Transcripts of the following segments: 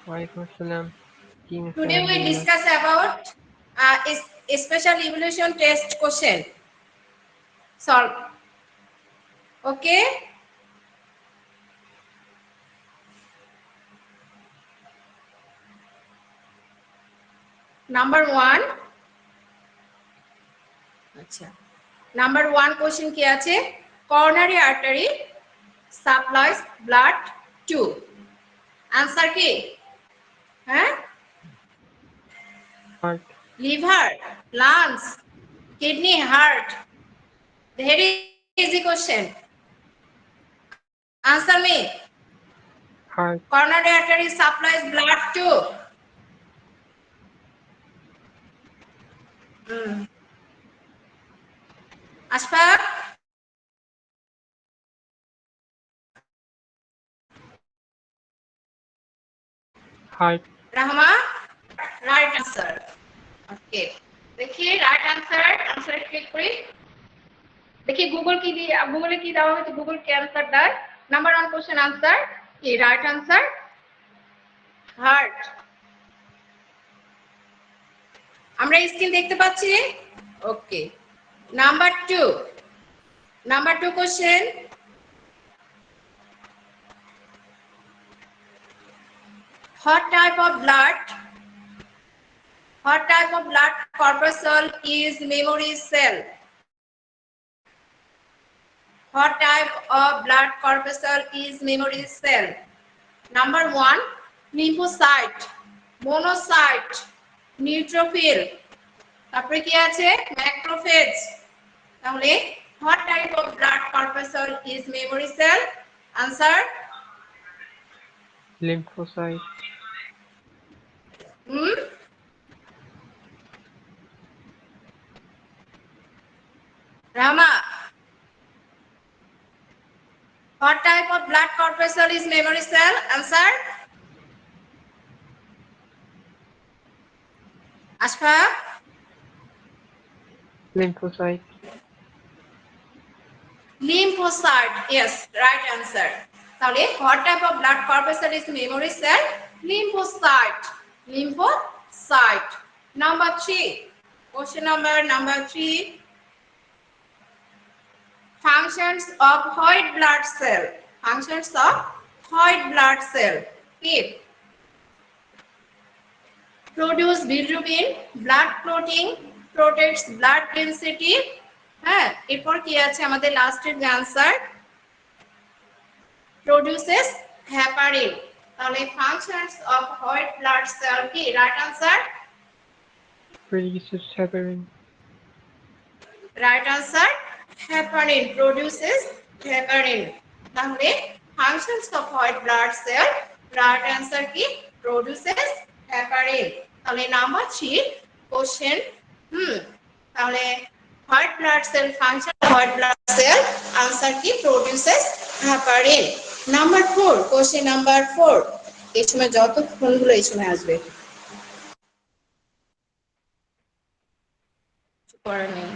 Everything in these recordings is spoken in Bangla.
Waalaikumsalam. King Today we Alhamdulillah. discuss about special evolution test question. Solve. Okay. Number 1. আচ্ছা। Number 1 question কি আছে? Coronary artery supplies blood to. Answer কি? হ্যাঁ? Heart. Liver, lungs, kidney, heart. Very easy question. Answer me. Heart. Coronary artery supplies blood to. Ashfaq. Heart. Rahma. Right answer. Okay. देखिए right answer. Answer click करी. देखिए Google की दी Google की दावा में तो Google के answer डाल. Number 1 question answer. ये right answer. Heart. আমরা স্ক্রিন দেখতে পাচ্ছি? Okay. Number 2. Number 2 question. What type of blood corpuscle is memory cell? What type of blood corpuscle is memory cell? Number 1, lymphocyte, monocyte, neutrophil. তারপরে কি আছে? Macrophage. তাহলে what type of blood corpuscle is memory cell? Answer? Lymphocyte. Rama. What type of blood corpuscle is memory cell? Answer? Ashfaq? Lymphocyte. Lymphocyte. Yes, right answer. তাহলে what type of blood corpuscle is memory cell? Lymphocyte. Lymphocyte. Number 3. Question number 3. Functions of white blood cell. Functions of white blood cell. Keep. Produce bilirubin, blood clotting, protects blood density. হ্যাঁ, এরপর কি আছে আমাদের লাস্টের আনসার? Produces heparin. তাহলে functions of white blood cell কি? Right answer? Produces heparin. Right answer? Heparin. Produces heparin. তাহলে functions of white blood cell. Right answer কি? Produces heparin. তাহলে নাম্বার 3 কোশ্চেন তাহলে white blood cell function of white blood cell answer কি? Produces heparin. Number 4 question number 4 এই সময় যত ফোনগুলো এই সময় আসবে পড়া নেই।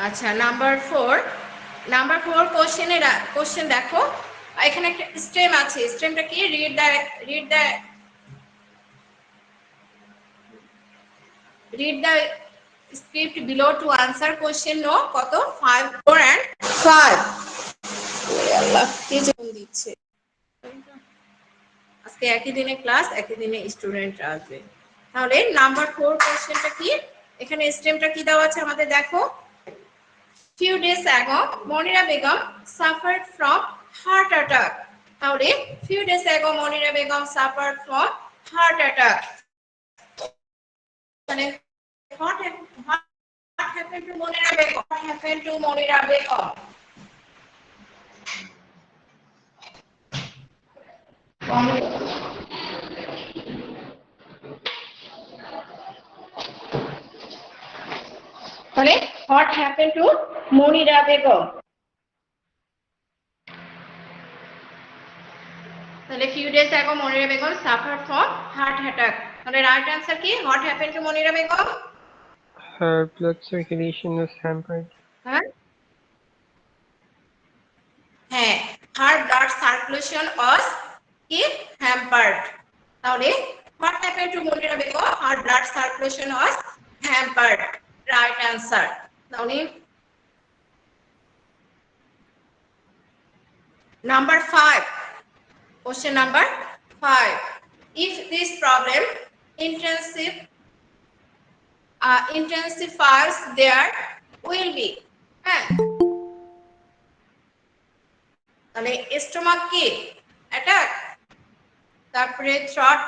আচ্ছা নাম্বার 4 কোশ্চেন দেখো এখানে একটা স্টেম আছে স্টেমটা কি read the script below to answer question no কত 5 4 and 5 ওরে আল্লাহ কি জন দিচ্ছে আজকে একই দিনে ক্লাস একই দিনে স্টুডেন্টরা আসবে তাহলে নাম্বার 4 কোশ্চেনটা কি এখানে স্টেমটা কি দেওয়া আছে আমাদের দেখো few days ago Monira Begum suffered from heart attack তাহলে few days ago Monira Begum suffered from heart attack মানে what happened to Monira Begum তাহলে what happened to Monira Begum তাহলে few days ago Monira Begum suffered from heart attack তাহলে right answer কি what happened to Monira Begum Her blood circulation was hampered. হ্যাঁ her blood circulation was hampered তাহলে what happened to Monira Begum? Her blood circulation was hampered. Right answer. তাহলে number 5. Question number 5. If this problem intensifies, there will be তাহলে স্টোমাক কি অ্যাটাক, তারপরে থ্রট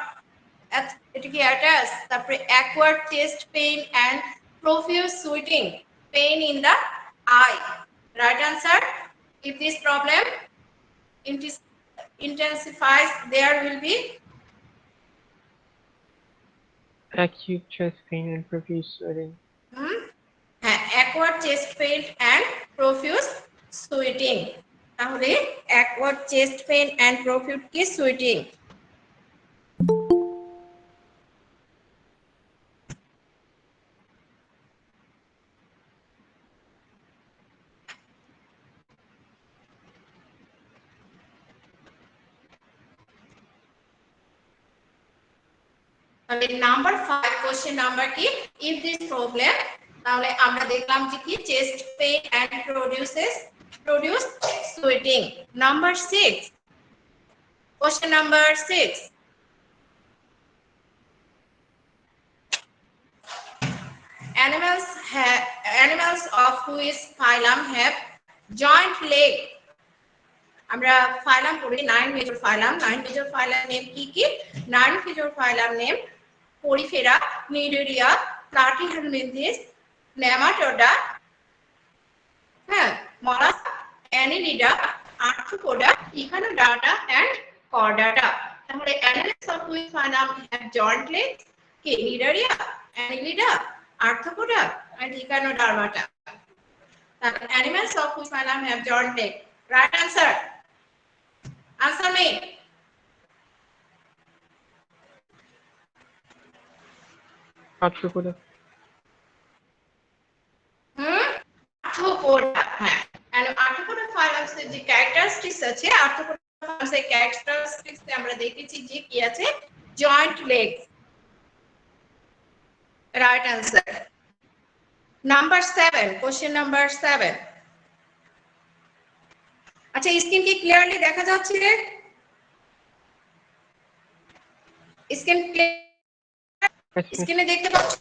এটা কি অ্যাটাচ, তারপরে acquired chest pain and profuse sweating pain in the I. Right answer, if this problem intensifies, there will be acute chest pain and profuse sweating. Awkward chest pain and profuse sweating. তাহলে awkward chest pain and profuse কি সুইটিং। তাহলে নাম্বার 5 কোশ্চেন নাম্বার কি, ইফ দিস প্রবলেম, তাহলে আমরা দেখলাম যে কি chest pain and produce sweating. Number 6, question number 6, animals of which phylum have joint leg। আমরা ফাইলাম পড়ি 9 major phylum. 9 major phylum name কি কি? 9 major phylum name Porifera, Cnidaria, Platyhelminthes, Nematoda, Mollusca, Annelida, Arthropoda, Echinodermata and Chordata. তাহলে animals of which phylum have joint legs কি? Cnidaria, Annelida, Arthropoda and Echinodermata. তাহলে animals of which phylum have joint leg. Right answer, answer me. Arthropoda. Arthropoda, and Arthropoda phylum এর যে ক্যারেক্টারিস্টিক্স আছে, Arthropoda phylum এর ক্যারেক্টারিস্টিক্স আমরা দেখেছি যে কি আছে, joint legs. Right answer. Number 7, question number 7। আচ্ছা, স্ক্রিন কি ক্লিয়ারলি দেখা যাচ্ছে? স্ক্রিনে দেখতে পাচ্ছ?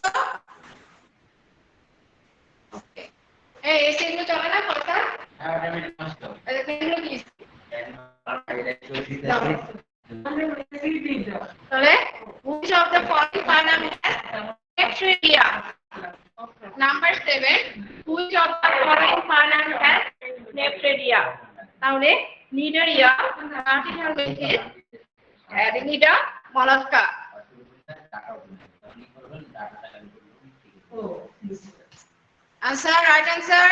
ওকে, এই এগুলো চলে না কথা? হ্যাঁ, আমি নষ্ট। এগুলো কি? তাহলে which of the following phylum has Nephridia? Number 7, which of the following phylum has Nephridia? তাহলে Nidaria, Platyhelminthes, Annelida, Mollusca. Answer, right answer.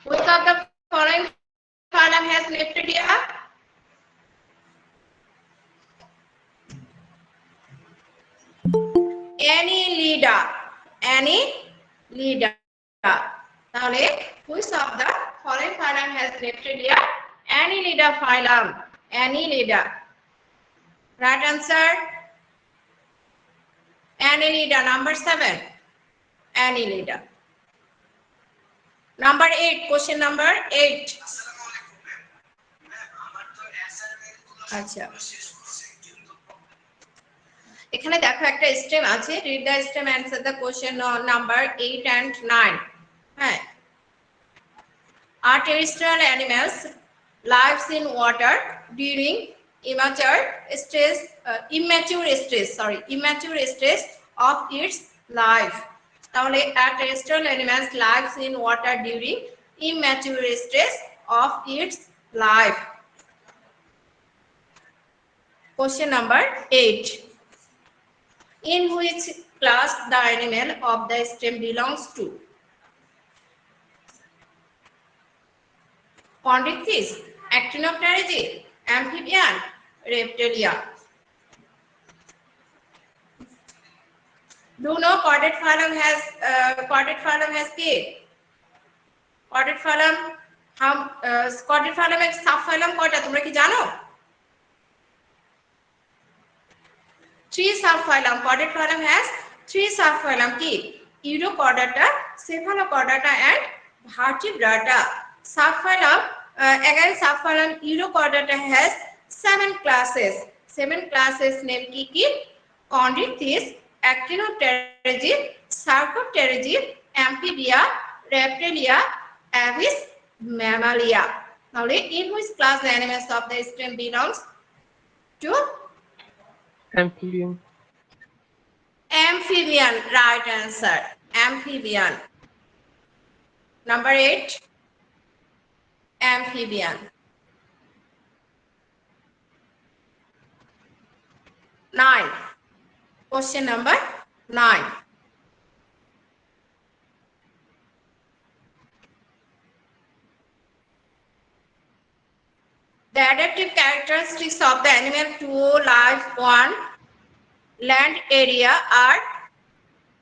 Which of the following phylum has Nephridia? Annelida, Annelida. তাহলে which of the following phylum has Nephridia? Annelida phylum, Annelida. Right answer, Annelida, number 7, Annelida. Number 8, question number 8. আচ্ছা, এখানে দেখো একটা স্টেম আছে, read the stem, answer the question number 8 and 9. Are terrestrial animals lives in water during immature stage of its life? তাহলে are terrestrial animals lives in water during immature stage of its life? Question number 8. In which class the animal of the stem belongs to? Chondrichthyes, Actinopterygii, amphibian, reptilia. Do you know chordate phylum has কি? Chordate phylum chordate phylum এর সাবফাইলাম কয়টা তোমরা কি জানো? Three subphylum. Chordate phylum has three subphylum. Ki Urochordata, Cephalochordata, and Vertebrata. Subphylum again subphylum Urochordata has 7 classes. 7 classes name ki Chondrichthyes, Actinopterygii, Sarcopterygii, Amphibia, Reptilia, Avis, Mammalia. Now, in which class the animals of the stream belongs to? Amphibian. Amphibian, right answer. Amphibian. Number 8. Amphibian. 9. Question number 9. The adaptive characteristics of the animal to live on land area are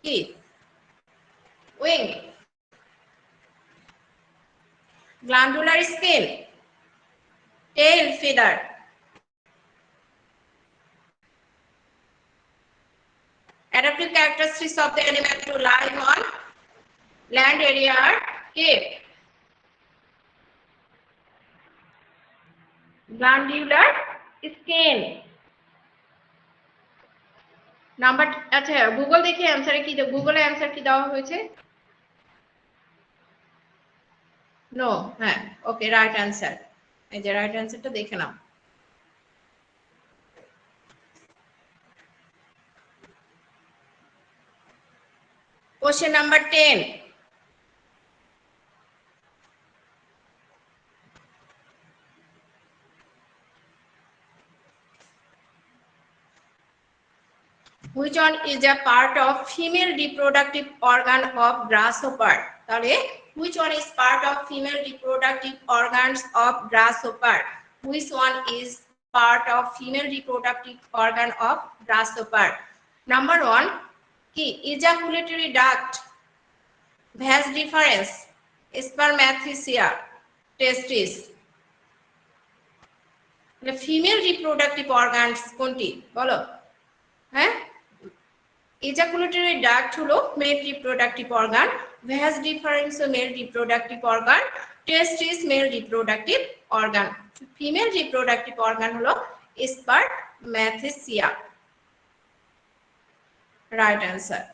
key. Wing, glandular skin, tail feather, adaptive characteristics of the animal to live on land area are cave, glandular skin. Number আচ্ছা গুগল দেখি অ্যানসারে কি গুগলে অ্যানসার কি দেওয়া হয়েছে নো হ্যাঁ ওকে রাইট অ্যানসার এই যে রাইট অ্যানসারটা দেখে নাও Question number 10. Which one is a part of female reproductive organ of grasshopper? তাহলে which one is part of female reproductive organs of grasshopper? Which one is part of female reproductive organ of grasshopper? Number 1 কি ejaculatory duct, vas deferens, spermathecia, testis. Female reproductive organs কোনটি বলো হ্যাঁ ejaculatory duct হলো mail reproductive organ vas deferens mail reproductive organ testis mail reproductive organ female reproductive organ হলো spermathecia right answer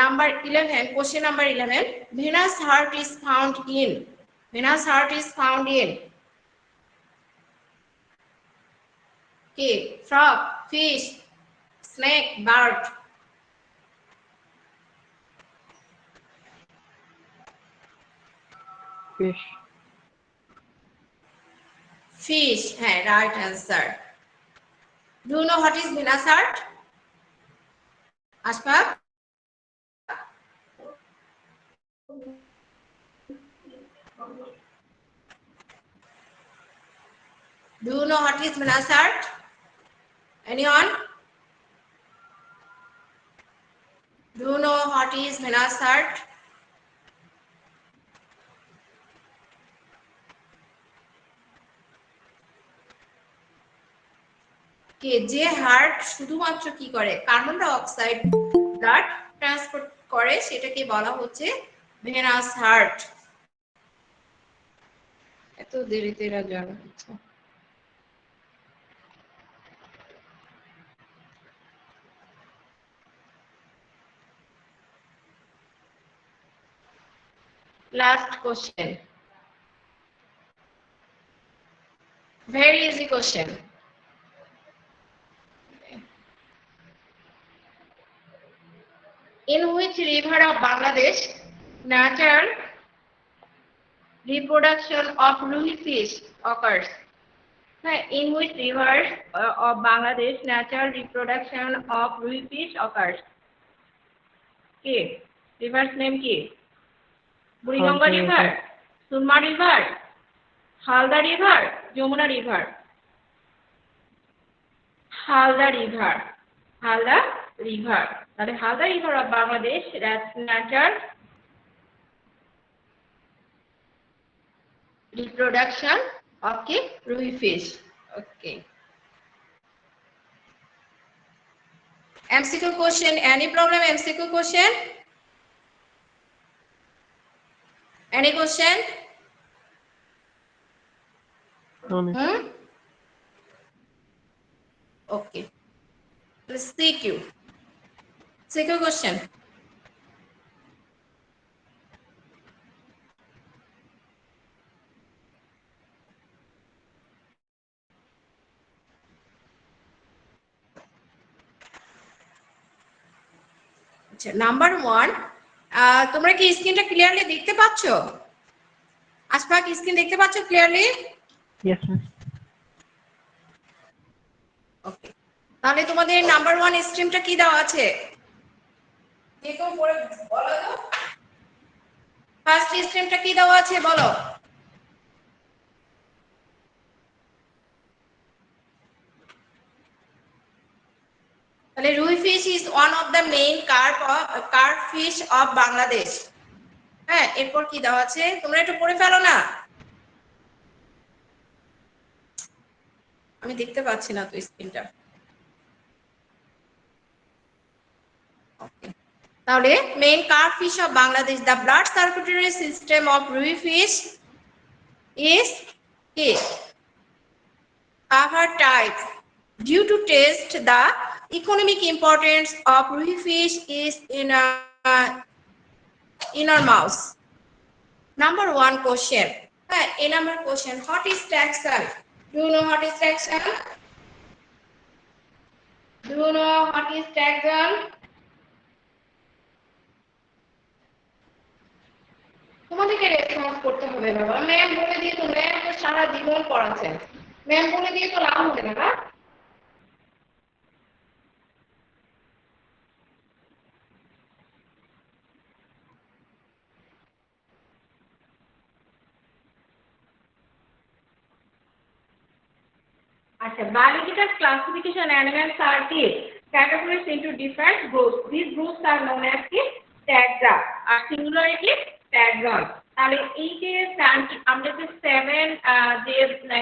number 11 question number 11 venous heart is found in okay frog fish snake bird fish hai right answer do you know what is venous heart ashfaq Do you know what is venous heart? Anyone? Do you know what is venous heart? কে যে হার্ট শুধুমাত্র কি করে carbon dioxide blood transport করে সেটাকে বলা হচ্ছে ভেনাস হার্ট এত দেরিতে এরা জানা হচ্ছে Last question. Very easy question. In which river of Bangladesh natural reproduction of ruhi fish occurs? In which river of Bangladesh natural reproduction of ruhi fish occurs? Okay. River's name ki? Buriganga River, Surma River, Halda River, Yamuna River. Halda River. তাহলে Halda River of Bangladesh, that's natural reproduction of the rui fish. Okay. MCQ question. Any problem? MCQ question? Any question? Okay. Let's CQ. CQ question. Number 1, তোমরা কি স্ক্রিনটা ক্লিয়ারলি দেখতে পাচ্ছো? আশফাক স্ক্রিন দেখতে পাচ্ছো ক্লিয়ারলি? Yes, ma'am. ওকে, তাহলে তোমাদের নাম্বার 1 স্ট্রিমটা কি দেওয়া আছে? দেখো পড়ে বলো তো। ফার্স্ট স্ট্রিমটা কি দেওয়া আছে বলো? তাহলে রুই fish is one of the main carp fish of Bangladesh. হ্যাঁ, এরপর কি দেওয়া আছে তোমরা একটু পড়ে ফেলো না, আমি দেখতে পাচ্ছি না তো স্ক্রিনটা। ওকে, তাহলে main carp fish of Bangladesh, the blood circulatory system of rohu fish is cover types. Due to taste, the economic importance of rui fish is in inner mouse. Number 1 question. A number question. What is taxon? Do you know what is taxon? Do you know what is taxon? তোমাদেরকে রেসপন্স করতে হবে বাবা। ম্যাম বলে দিয়ে তো, ম্যাম তো সারা জীবন পড়াচ্ছেন, ম্যাম বলে দিয়ে তো লাভ হবে না। আচ্ছা, biological classification animals are categorized into different groups. These groups are known as taxa, R singularly taxon. তাহলে এই যে আমরা যে 7 যে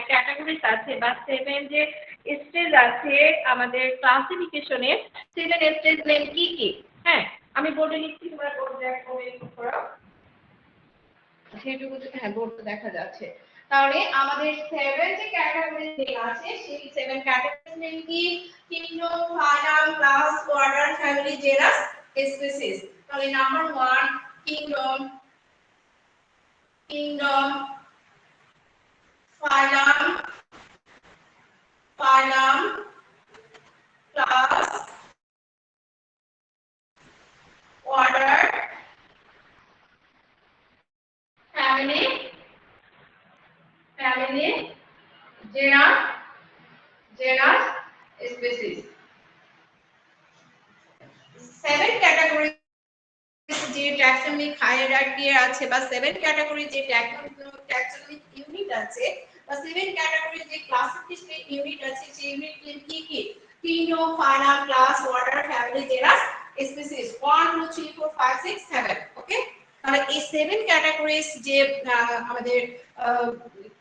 ক্যাটাগরিজ আছে বা 7 যে স্টেজ আছে আমাদের ক্লাসিফিকেশনে, 7 স্টেজ নেম কি কি? হ্যাঁ, আমি বোর্ডে লিখছি, তোমরা বোর্ডে করো সেটুকু। হ্যাঁ, বোর্ডে দেখা যাচ্ছে। তাহলে আমাদের 7 যে ক্যাটাগরি নেম আছে সেই 7 ক্যাটাগরি নেম কি? Kingdom, phylum, class, order, family, genus, species. তাহলে number 1 kingdom, phylum, class, order, family, genus, species. 7 category যে ট্যাক্সোনমিক হায়ারার্কি আছে বা 7 ক্যাটাগরি যে ট্যাক্সোনমিক ইউনিট আছে বা 7 ক্যাটাগরি যে ক্লাসিফিকেশন ইউনিট আছে সেই ইউনিট কি কি? Kingdom, phylum, class, order, family, genus, species. 1 2 3 4 5 6 7। Okay, তাহলে এই 7 ক্যাটাগরিজ যে আমাদের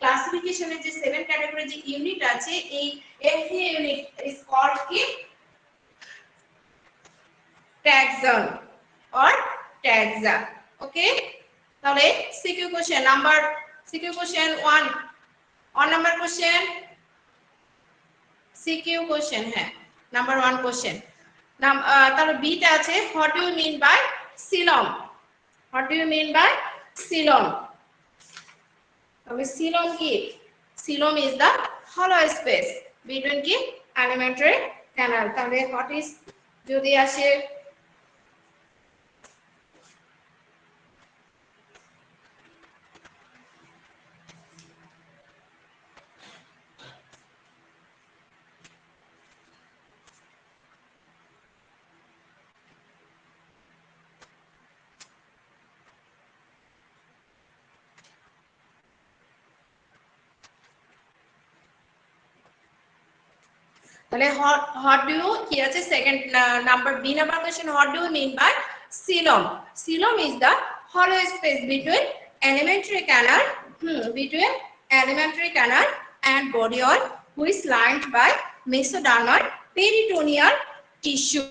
ক্লাসিফিকেশনের যে 7 ক্যাটাগরি যে ইউনিট আছে, এই এভরি ইউনিট ইজ কল্ড কি? ট্যাক্সন or taxa. Okay, তাহলে CQ question number CQ question 1 number question CQ question হ্যাঁ number 1 question তাহলে B টা আছে what do you mean by coelom? What do you mean by coelom? তাহলে coelom কি? coelom is the hollow space between কি alimentary canal. তাহলে what is যদি আসে তাহলে what do you কি আছে second number B number question what do you mean by coelom? Coelom is the hollow space between alimentary canal between alimentary canal and body wall which lined by mesodermal peritoneal tissue.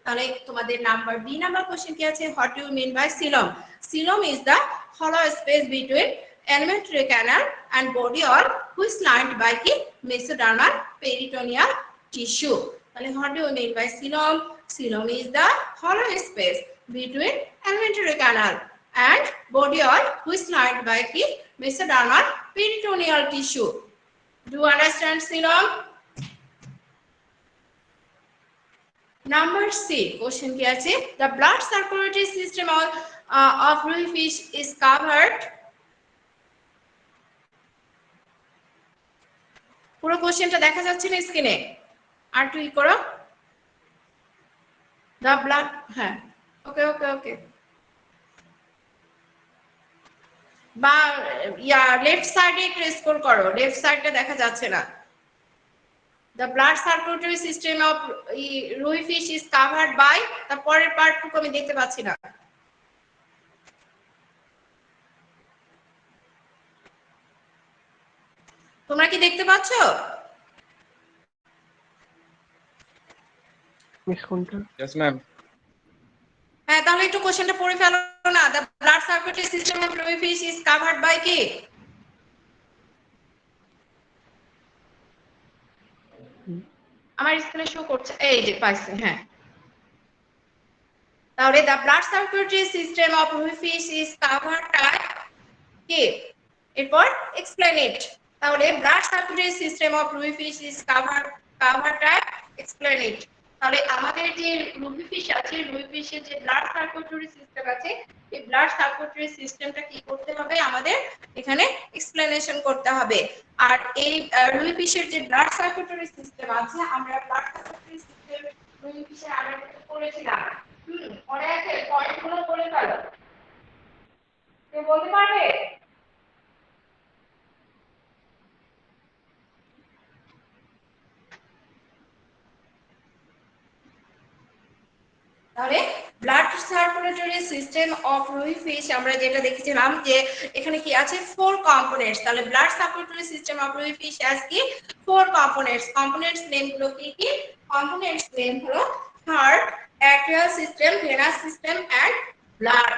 তাহলে তোমাদের নাম্বার বি নাম্বার কোশ্চেন কি আছে, what do you mean by coelom? Coelom is the hollow space between alimentary canal and body wall which lined by কি mesodermal peritoneal tissue. তাহলে what do you mean by coelom? Coelom is the hollow space between alimentary canal and body wall which lined by কি mesodermal peritoneal tissue. Do you understand coelom? Number C question কি আছে, the blood circulatory system of Rui fish is covered. পুরো কোশ্চেনটা দেখা যাচ্ছে না স্ক্রিনে, আর তুই করো the blood, হ্যাঁ ওকে ওকে ওকে, বা ইয়া লেফট সাইডে একটু স্ক্রল করো, লেফট সাইডটা দেখা যাচ্ছে না। The blood circulatory system of Rui fish is covered by, তারপরের পার্টটুকু আমি দেখতে পাচ্ছি না। তোমরা কি দেখতে পাচ্ছ? মিস কোনটা? Yes, ma'am. হ্যাঁ, তাহলে একটু কোশ্চেনটা পড়ে ফেলো না। The blood circulatory system of Rui fish is covered by কি? আমার স্ক্রিনে শো করছে, এই যে পাইছে, হ্যাঁ। তাহলে the blood circulatory system of Rui fish is covered by কি? এরপর explain it. তাহলে blood circulatory system of Rui fish is covered by explain it. তাহলে আমাদের যে রুই ফিশ আছে, রুই ফিশের যে ব্লাড সার্কুলেটরি সিস্টেম আছে, এই ব্লাড সার্কুলেটরি সিস্টেমটা কি করতে হবে, আমাদের এখানে এক্সপ্লেনেশন করতে হবে। আর এই রুই ফিশের যে ব্লাড সার্কুলেটরি সিস্টেম আছে, আমরা ব্লাড সার্কুলেটরি সিস্টেম রুই ফিশের আগে পড়েছিলাম। মনে আছে? পয়েন্টগুলো বলে ফেলো, কেউ বলতে পারবে? তাহলে blood circulatory system of rohu fish আমরা যেটা দেখেছিলাম যে এখানে কি আছে, 4 কম্পোনেন্টস। তাহলে blood circulatory system of rohu fish has কি 4 কম্পোনেন্টস। কম্পোনেন্টস নেম গুলো কি কি? কম্পোনেন্টস নেম হলো heart, arterial system, venous system and blood.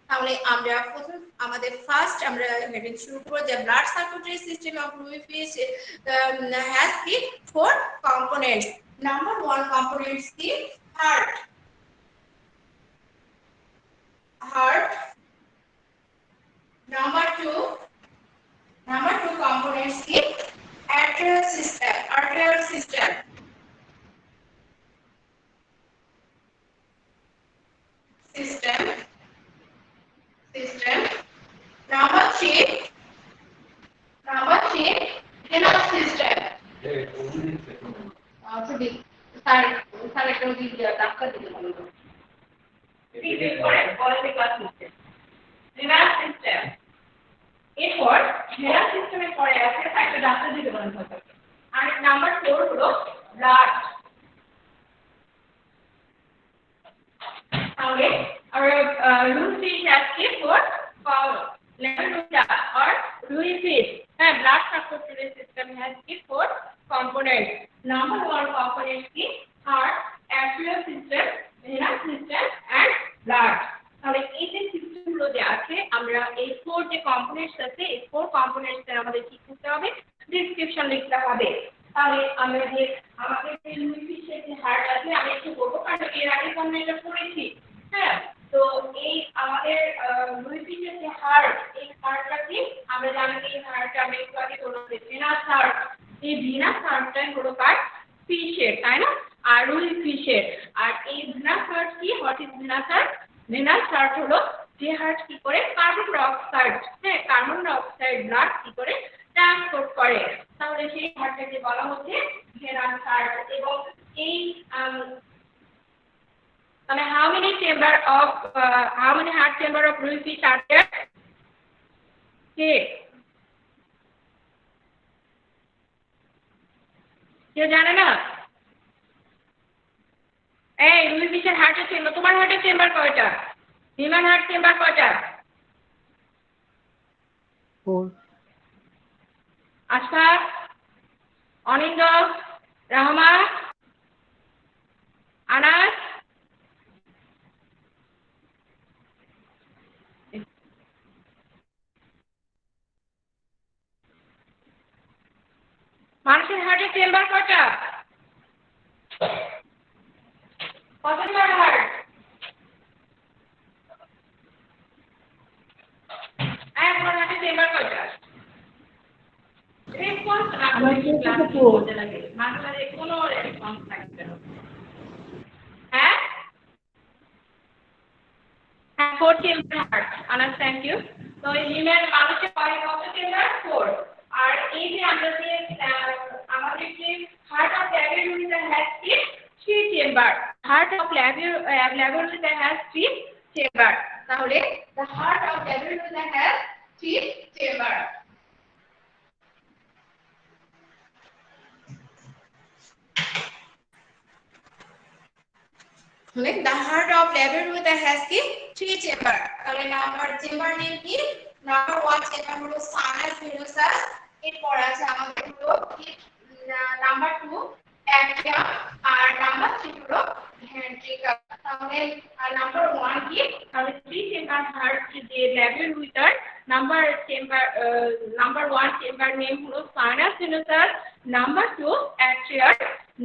তাহলে আমরা প্রথম আমাদের ফার্স্ট আমরা হেডিং শুরু করব যে blood circulatory system of rohu fish has কি 4 কম্পোনেন্টস। নাম্বার 1 কম্পোনেন্টস কি heart, heart. Number two components is arterial system, number three venous system. Sorry, একটা ভিডিও ডাক্তার দিতে বলবো। ভেনাস সিস্টেম, এরপর ভেনাস সিস্টেমের পরে আছে একটা ডাক্তার দিতে বলেন হতো। আর নাম্বার 4 হলো ব্লাড। তাহলে রুই ফিশ হ্যাজ কি 4 or রুই ফিশ, হ্যাঁ, ব্লাড সার্কুলেটরি সিস্টেম হ্যাজ কি 4 কম্পোনেন্ট। নাম্বার 1 কম্পোনেন্ট কি heart, arterial system, venous system and blood. তাহলে এই যে সিস্টেমগুলো যে আছে, আমরা এই 4 যে কম্পোনেন্টস আছে, এই 4 কম্পোনেন্টস এর আমাদের কি করতে হবে, ডেসক্রিপশন লিখতে হবে। তাহলে আমরা যে আমাদের যে রুই ফিশের যে হার্ট আছে, আমি একটু বলবো কারণ এর আগে আমরা এটা পড়েছি, হ্যাঁ। তো এই আমাদের রুই ফিশের যে হার্ট, এই হার্টটা কি আমরা জানি এই হার্টটা আমি একটু আগে বললাম যে ভেনাস হার্ট। এই ভেনাস হার্টটাই হলো কার, ফিশের, তাই না? আর রুই ফিশের। আর এই ভেনাস হার্ট কি, what is venous heart? Venous heart হলো যে হার্ট কি করে কার্বন ডাই অক্সাইড, হ্যাঁ, কার্বন ডাই অক্সাইড ব্লাড কি করে ট্রান্সপোর্ট করে। তাহলে সেই হার্টটাকে বলা হচ্ছে ভেনাস হার্ট। এবং এই তাহলে how many heart chamber of Rui fish are there? কেউ জানে না? এই রুই ফিশের হার্টের চেম্বার, তোমার হার্টের চেম্বার কয়টা? হিউম্যান হার্ট চেম্বার কয়টা? 4 আশফাক, অনিন্দ, রাহমা, আনাস, মানুষের হার্টের চেম্বার কয়টা? কত নম্বর হার্ট? আপনার হার্টের চেম্বার কয়টা? রেসপন্স না করলে ক্লাসে মজা লাগে, মাঝে কোনো রেসপন্স থাকবে না। হ্যাঁ হ্যাঁ, 4 chamber heart. Anas, thank you. তো হিউম্যান মানুষের হয় কত চেম্বার? 4। আর এই যে আমরা যে আমাদের যে হার্ট অফ ল্যাবোরেটরিতে হ্যাজ 3 চেম্বার। হার্ট অফ ল্যাবোরেটরিতে হ্যাজ 3 চেম্বার। তাহলে দ্য হার্ট অফ ল্যাবোরেটরিতে has 3 chamber. The heart of labyrinth has কি 3 চেম্বার। তাহলে নাম্বার চেম্বার নেম কি? নাম্বার 1 চেম্বার হলো সাইনাস ভেনুসাস, এরপর আছে আমাদের হলো নাম্বার 2 অ্যাট্রিয়াম, আর নাম্বার 3 হলো ভেন্ট্রিকল। তাহলে নাম্বার 1 কি? তাহলে 3 চেম্বার হার্ট যে ল্যাবিউলার নাম্বার 1 চেম্বার নেম হলো sinus venosus, number 2 atrium,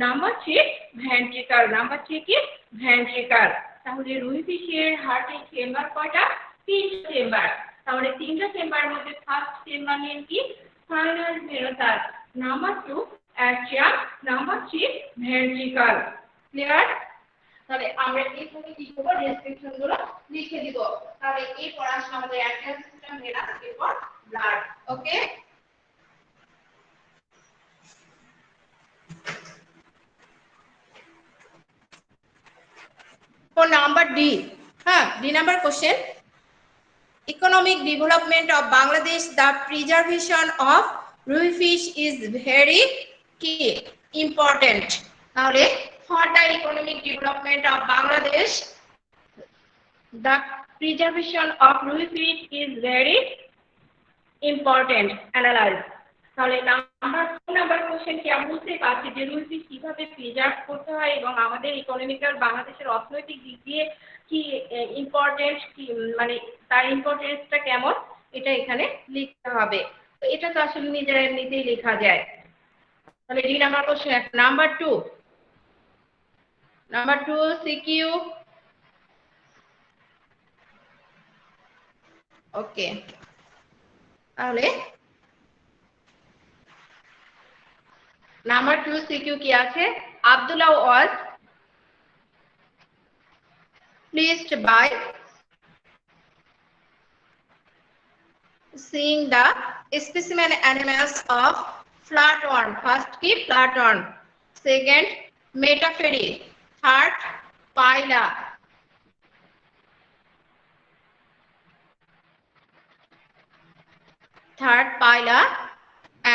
number 3 ventricle. Number 3 কি? ভেন্ট্রিকল। তাহলে রুই ফিশের হার্টের চেম্বার কয়টা? 3টা চেম্বার। তাহলে 3টা চেম্বারের মধ্যে ফার্স্ট চেম্বার নেম কি? Sinus venosus, number 2 atrium, number 3 ventricle. Clear? তাহলে আমরা এইভাবে কি করব? ডেসক্রিপশন গুলো লিখে দিব। তাহলে এই পড়াশোনা আমাদের অ্যাট্রিয়াল সিস্টেম ভেনাস, এরপর blood. Okay, for number D, D number question, economic development of Bangladesh, the preservation of rui fish is very key important. তাহলে for the economic development of Bangladesh, the preservation of rui fish is very important. Analyze. তাহলে নাম্বার কোশ্চেন কি? আমরা বুঝতে পারছি যে রুই ফিশ কিভাবে প্রিজার্ভ করতে হয় এবং আমাদের ইকোনমিক্যাল বাংলাদেশের অর্থনৈতিক দিক দিয়ে কি ইম্পর্টেন্ট, কি মানে তার ইম্পর্টেন্সটা কেমন, এটা এখানে লিখতে হবে। তো এটা তো আসলে নিজেই লেখা যায়। তাহলে D number question. Number 2 SQ. Okay, তাহলে নাম্বার 2 সিকিউ কি আছে? আব্দুল্লাহ ওয়াজ pleased by seeing the specimen animals of flatworm. First ki flatworm, second metaphyry, third pila,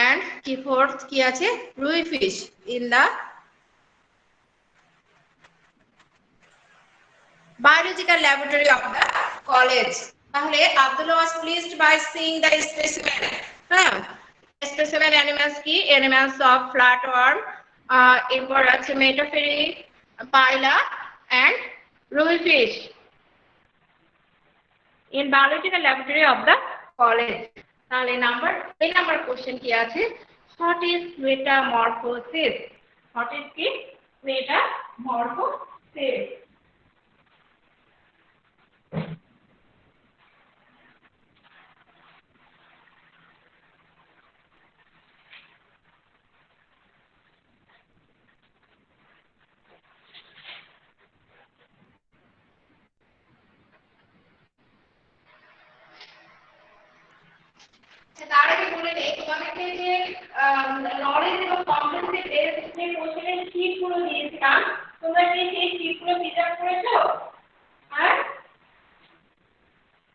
and ki fourth ki ache? Rui fish in the biological laboratory of the college. তাহলে Abdullah was pleased by seeing the specimen. Specimen animals কি? অ্যানিমালস অফ ফ্ল্যাটওয়ার্ম, এরপর আছে মেটাফেরি, পাইলা এন্ড রুই fish in biological laboratory of the college. তাহলে এই নাম্বার কোশ্চেন কি আছে? What is metamorphosis? What is কি? মেটামরফোসিস। তার আগে বলে নেই তোমাদেরকে যে নলেজ এবং কম্পিটেন্সি বেসড কোশ্চেনের শীটগুলো দিয়েছিলাম, তোমরা কি সেই শীটগুলো প্রিজার্ভ করেছো? হ্যাঁ,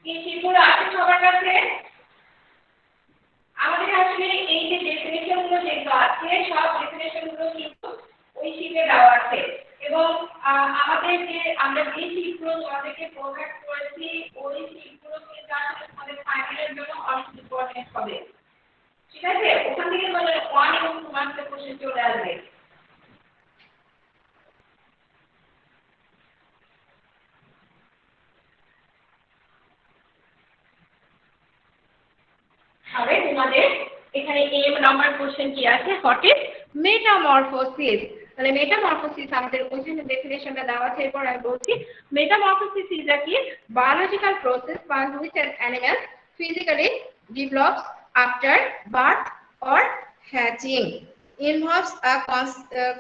এই শীটগুলো আছে সবার কাছে? আমাদের আসলে এই যে ডেফিনেশনগুলো যেগুলো আছে, সব ডেফিনেশনগুলো কিন্তু ওই শীটে দেওয়া আছে এবং আমরা যে শীটগুলো তোমাদেরকে প্রোভাইড করেছি ওই শীটগুলো কিন্তু আসলে তোমাদের ফাইনালের জন্য অনেক ইম্পর্টেন্ট হবে। ঠিক আছে, ওখান থেকে বলে 1 এবং 2 মার্কসের কোশ্চেন চলে আসবে। তাহলে তোমাদের এখানে এম নাম্বার কোশ্চেন কি আছে, হোয়াট ইজ মেটামরফোসিস। তাহলে মেটামরফোসিস আমাদের কোশ্চেনের ডেফিনেশনটা দেওয়া আছে, এরপর আমি বলছি মেটামরফোসিস ইজ আ কি biological process by which an animal physically develops after birth or hatching, involves a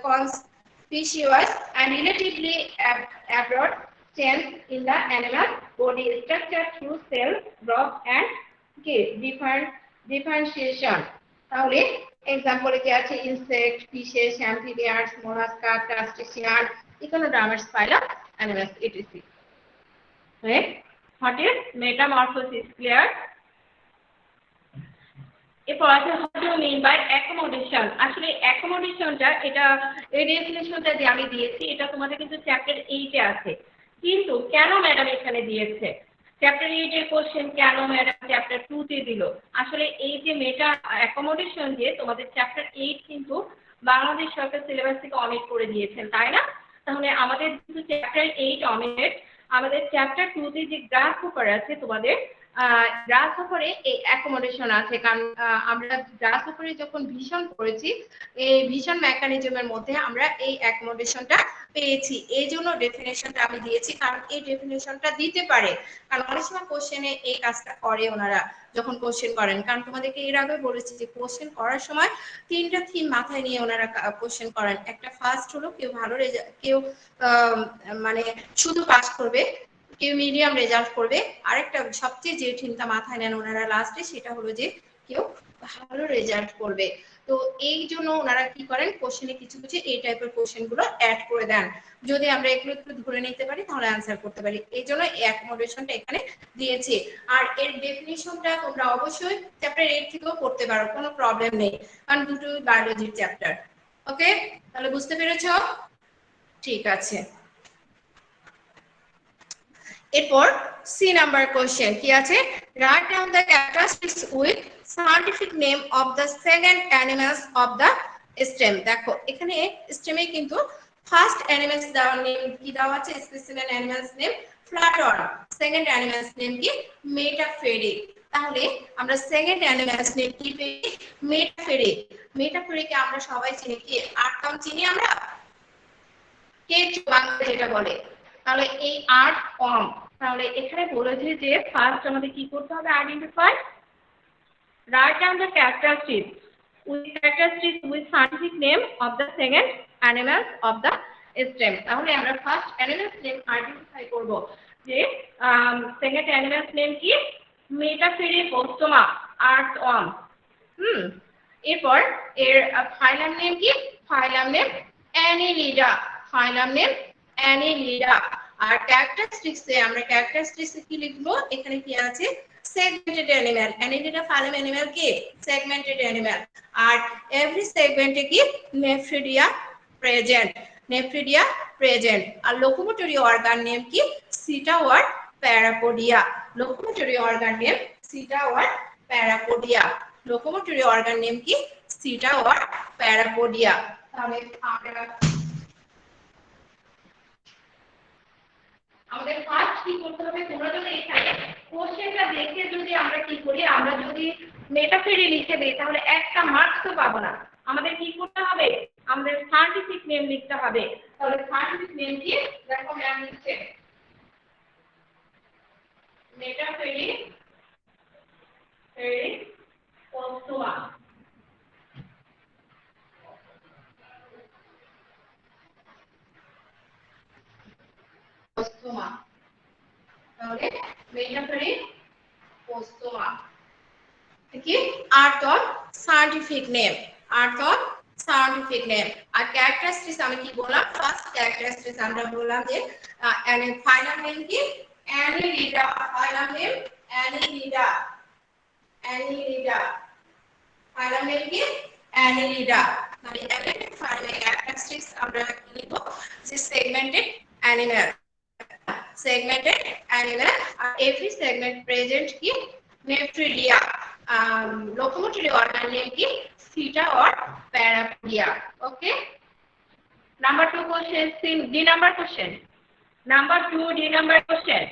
conspicuous and relatively abrupt change in the animal body structure through cell growth and differentiation. তাহলে এক্সাম্পল কি আছে, insect, fishes, amphibians, Mollusca, crustacean, echinoderms, phylum, animals E T C. What is metamorphosis, clear? এরপর আছে what do you mean by accommodation. আসলে অ্যাকোমোডেশনটা, এটা এই ডেফিনেশনটা যে আমি দিয়েছি এটা তোমাদের কিন্তু চ্যাপ্টার 8 এ আছে, কিন্তু কেন ম্যাডাম এখানে দিয়েছে? চ্যাপ্টার 8 এর কোশ্চেন কেন ম্যাডাম চ্যাপ্টার 2 তে দিল? আসলে এই যে মেটা অ্যাকোমোডেশন যে তোমাদের চ্যাপ্টার 8 কিন্তু বাংলাদেশ সরকার সিলেবাস থেকে অমিট করে দিয়েছেন, তাই না? তাহলে আমাদের কিন্তু চ্যাপ্টার 8 অমিটেড, আমাদের চ্যাপ্টার 2 তে যে গ্রাস হোপার আছে তোমাদের গ্রাস হোপারে এই অ্যাকোমোডেশন আছে, কারণ আমরা গ্রাস হোপারে যখন ভিশন করেছি এই ভিশন মেকানিজমের মধ্যে আমরা এই অ্যাকোমোডেশনটা পেয়েছি, এই জন্য ডেফিনেশনটা আমি দিয়েছি, কারণ এই ডেফিনেশনটা দিতে পারে, কারণ অনেক সময় কোশ্চেনে এই কাজটা করে ওনারা যখন কোশ্চেন করেন, কারণ তোমাদেরকে এর আগে বলেছি যে কোশ্চেন করার সময় 3টা থিম মাথায় নিয়ে ওনারা কোশ্চেন করেন। একটা ফার্স্ট হলো কেউ ভালো কেউ মানে শুধু পাস করবে, কেউ মিডিয়াম রেজাল্ট করবে, আরেকটা সবচেয়ে যে থিমটা মাথায় নেন ওনারা লাস্টে সেটা হলো যে কেউ ভালো রেজাল্ট করবে। তো এই জন্য ওনারা কি করেন, কোশ্চেনে কিছু কিছু এই টাইপের কোশ্চেন গুলো অ্যাড করে দেন, যদি আমরা এগুলো একটু ধরে নিতে পারি তাহলে অ্যান্সার করতে পারি, এই জন্য এই অ্যাকোমোডেশনটা এখানে দিয়েছি। আর এর ডেফিনিশনটা তোমরা অবশ্যই চ্যাপ্টার 8 থেকেও পড়তে পারো, কোনো প্রবলেম নেই, কারণ দুটোই বায়োলজির চ্যাপ্টার। ওকে, তাহলে বুঝতে পেরেছো? ঠিক আছে। এরপর সি নাম্বার কোশ্চেন কি আছে, write down the characteristics with scientific name of the second animals of the stem. দেখো এখানে স্টেমে কিন্তু ফার্স্ট অ্যানিমালস দেওয়ার নেম কি দেওয়া আছে, specimen animals name flatworm, second animals name কি মেটাফেরিক। তাহলে আমরা সেকেন্ড অ্যানিমালস নেম কি পেয়েছি, মেটাফেরিক। মেটাফেরিককে আমরা সবাই চিনি কি, আর্টওয়ার্ম চিনি আমরা, কেঁচো বাংলা যেটা বলে, তাহলে এই আর্টওয়ার্ম। তাহলে এখানে বলেছে যে ফার্স্ট আমাদের কি করতে হবে, identify, write down the characteristics with scientific name of the second animals of the stem. তাহলে আমরা ফার্স্ট অ্যানিমালস নেম আইডেন্টিফাই করব, যে সেকেন্ড অ্যানিমালস নেম কি, মেটাফেরিকোস্টোমা, আর্টওয়ার্ম। এরপর এর ফাইলাম নেম কি, phylum name Annelida, phylum name Annelida. আর ক্যারেক্টারিস্টিক্সে আমরা ক্যারেক্টারিস্টিক্সে কি লিখবো, এখানে কি আছে, segmented animal, Annelida phylum animal কি সেগমেন্টেড অ্যানিমাল, আর এভরি সেগমেন্টে কি নেফ্রিডিয়া প্রেজেন্ট, নেফ্রিডিয়া প্রেজেন্ট। আর লোকোমোটরি অর্গান নেম কি, setae or parapodia, locomotory organ name setae or parapodia, locomotory organ name কি সিটা ওয়ার প্যারাপোডিয়া। তাহলে আমাদের ফার্স্ট কি করতে হবে, তোমরা যদি এখানে কোশ্চেনটা দেখে যদি আমরা কি করি, আমরা যদি মেটাফেরি লিখে দিই তাহলে একটা মার্কস তো পাবো না, আমাদের কি করতে হবে, আমাদের সায়েন্টিফিক নেম লিখতে হবে। তাহলে সায়েন্টিফিক নেম কি, দেখো ম্যাম লিখছে মেটাফেরিকোস্টোমা। তাহলে মেটাফেরিকোস্টোমা কি, art of scientific name, art of scientific name. আর ক্যারেক্টারিস্টিক্স আমি কি বললাম, ফার্স্ট ক্যারেক্টারিস্টিক্স আমরা বললাম যে ফাইলাম নেম কি Annelida, phylum name Annelida, Annelida, phylum name কি অ্যানিলিডা। মানে আইডেন্টিফাই ক্যারেক্টারিস্টিক্স আমরা কি লিখব, যে segmented animal, segmented animal, every segment present কি nephridia, locomotory organ name ki seta or parapodia. Okay. Number 2 question, D number question. Number 2, D number question.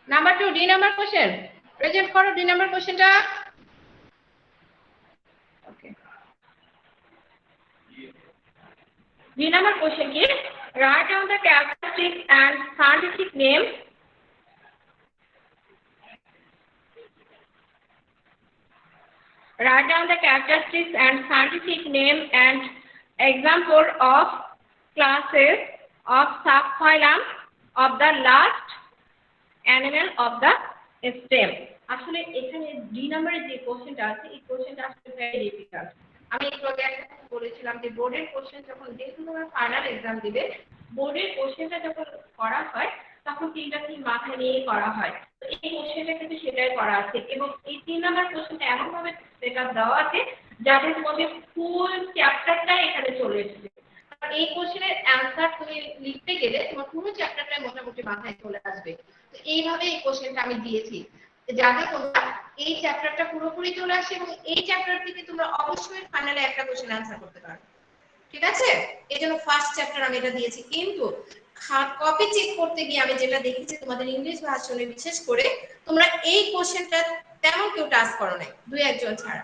Number 2, D number question. Present koro D number question ta. Okay. D number question ki write down the characteristics and scientific names. Write down the characteristics and scientific name and example of classes of subphylum of the last animal of the stem. আসলে এখানে ডি নম্বরের যে কোশ্চেনটা আছে এই কোশ্চেনটা আসলে ভেরি ডিফিকাল্ট। আমি একটু আগে বলেছিলাম যে বোর্ডের কোশ্চেন যখন যেহেতু তোমরা ফাইনাল এক্সাম দিবে বোর্ডের কোশ্চেনটা যখন করা হয় তখন তিনটা তিন মাথায় নিয়ে করা হয়। তো এই কোশ্চেনটা কিন্তু সেটাই করা আছে এবং এই 3 নাম্বার কোশ্চেনটা এমন ভাবে সেটআপ দেওয়া আছে যাতে তোমাদের ফুল চ্যাপ্টারটা এখানে চলে এসেছে। এই কোশ্চেনের অ্যানসার তুমি লিখতে গেলে তোমার পুরো চ্যাপ্টারটা মোটামুটি মাথায় চলে আসবে। তো এইভাবে এই কোশ্চেনটা আমি দিয়েছি যাতে তোমরা এই চ্যাপ্টারটা পুরোপুরি চলে আসে এবং এই চ্যাপ্টার থেকে তোমরা অবশ্যই ফাইনালে একটা কোশ্চেন অ্যানসার করতে পারো। ঠিক আছে? এজন্য ফার্স্ট চ্যাপ্টার আমি এটা দিয়েছি কিন্তু কপি চেক করতে গিয়ে আমি যেটা দেখেছি তোমাদের ইংলিশ ভার্সনে বিশেষ করে তোমরা এই কোশ্চেনটা তেমন কেউ টাচ করো নাই, দুই একজন ছাড়া।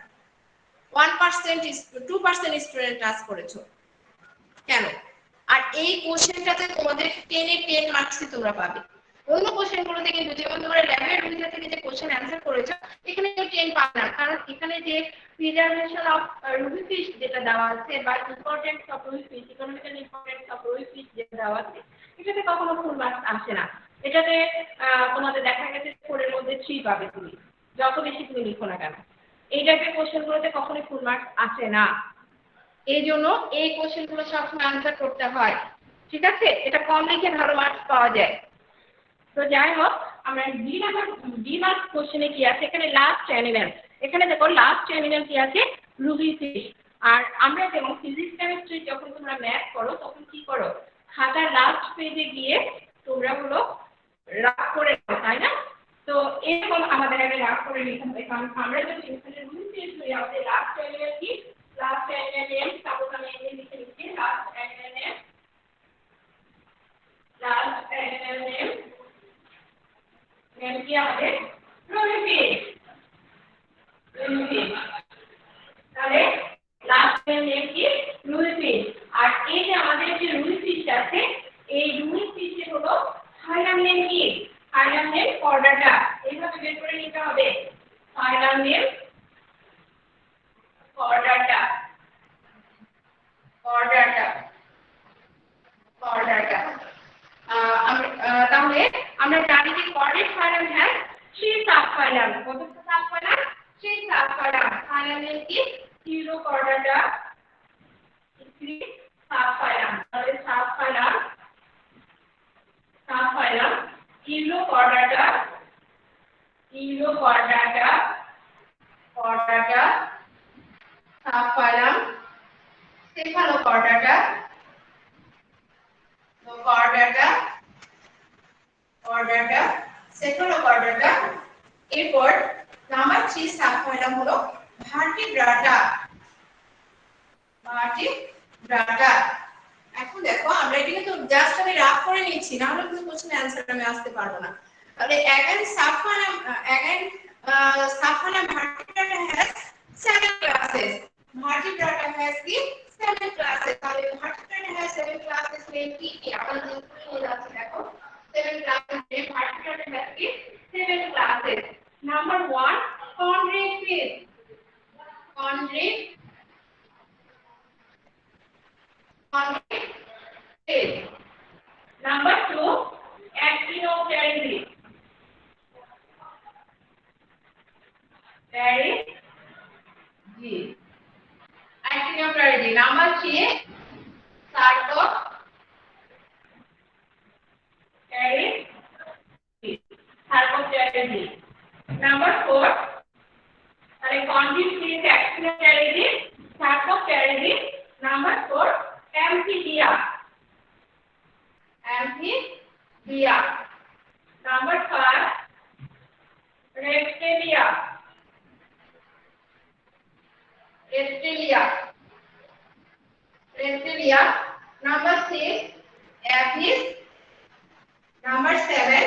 1% 2% স্টুডেন্ট টাচ করেছো। কেন? আর এই কোশ্চেনটাতে তোমাদের 10 এ 10 মার্কসই তোমরা পাবে। অন্য কোশ্চেনগুলোতে কিন্তু যেমন তোমরা ল্যাবের রুবিটা থেকে যে কোশ্চেন অ্যানসার করেছো এখানে কেউ 10 পাবে না, কারণ এখানে যে প্রিজার্ভেশন অফ রুবি ফিশ যেটা দেওয়া আছে বা importance of Ruby fish, economical importance of Ruby fish যেটা দেওয়া আছে এটাতে কখনো ফুল মার্কস আসে না। এটাতে তোমাদের দেখা গেছে 4 এর মধ্যে 3 পাবে তুমি, যত বেশি তুমি লিখো না কেন। এই টাইপের কোশ্চেনগুলোতে কখনোই ফুল মার্কস আসে না। এই জন্য এই কোশ্চেনগুলো সবসময় অ্যানসার করতে হয়। ঠিক আছে? এটা কম লিখে ভালো মার্কস পাওয়া যায়। তো যাই হোক আমরা ডি মার্ক কোশ্চেনে কি আছে এখানে লাস্ট অ্যানিমেল। এখানে দেখো লাস্ট অ্যানিমেল কি আছে রুবি ফিশ। আর আমরা যেমন ফিজিক্স কেমিস্ট্রি যখন তোমরা ম্যাথ করো তখন কি করো খাতার লাস্ট পেজে গিয়ে তোমরা হলো রাফ করে দাও, তাই না? তো এরকম আমাদের আগে রাফ করে নিতে হবে, কারণ আমরা যদি এখানে রুবি ফিশ হই আমাদের লাস্ট অ্যানিমেল কি লাস্ট অ্যানিমেল নেম সাপোজ আমি এখানে লিখে নিচ্ছি লাস্ট অ্যানিমেল নেম নেম কি আমাদের রুবি ফিশ। তাহলে লাস্ট নেম কি রুবি ফিশ। আর এই যে আমাদের যে রুবি ফিশ আছে এই রুবি ফিশে হলো ফাইলাম নেম কি ফাইলাম নেম কর্ডাটা। এইভাবে বের করে নিতে হবে ফাইলাম নেম কর্ডাটা তাহলে আমরা জানি যে কর্ডেট ফাইলাম হ্যাজ 3 সাবফাইলাম। কতটা সাবফাইলাম? 3 সাবফাইলাম। ফাইলাম নেম কি কিউলোকর্ডাটা 3 সাবফাইলাম। তাহলে সাবফাইলাম কিউলোকর্ডাটা সাবফাইলাম সেফালোকর্ডাটা সেফালোকর্ডাটা। এরপর নাম্বার 3 সাবফাইলাম হলো ভার্টিব্রাটা। এখন দেখো আমরা এটাকে তো জাস্ট আমি রাফ করে নিচ্ছি, না হলে কিন্তু কোশ্চেন অ্যানসার আমি আসতে পারবো না। তাহলে again subphylum Vertebrata has 7 classes. Vertebrata has কি 7 classes। তাহলে ভার্টিব্রাটা has 7 classes নেম কি কি আমরা নিয়ে যাচ্ছি দেখো 7 classes নেম ভার্টিব্রাটা has কি 7 classes। Number 1 chondrite fish। Number 2 actinopterygii। actinopterygii। Number 3 sarcopterygii। Number 4 তাহলে conjugate fish actinopterygii sarcopterygii। Number 4 Amphibia। amphibian. Number 5, reptilia. Number 6, apis. Number 7,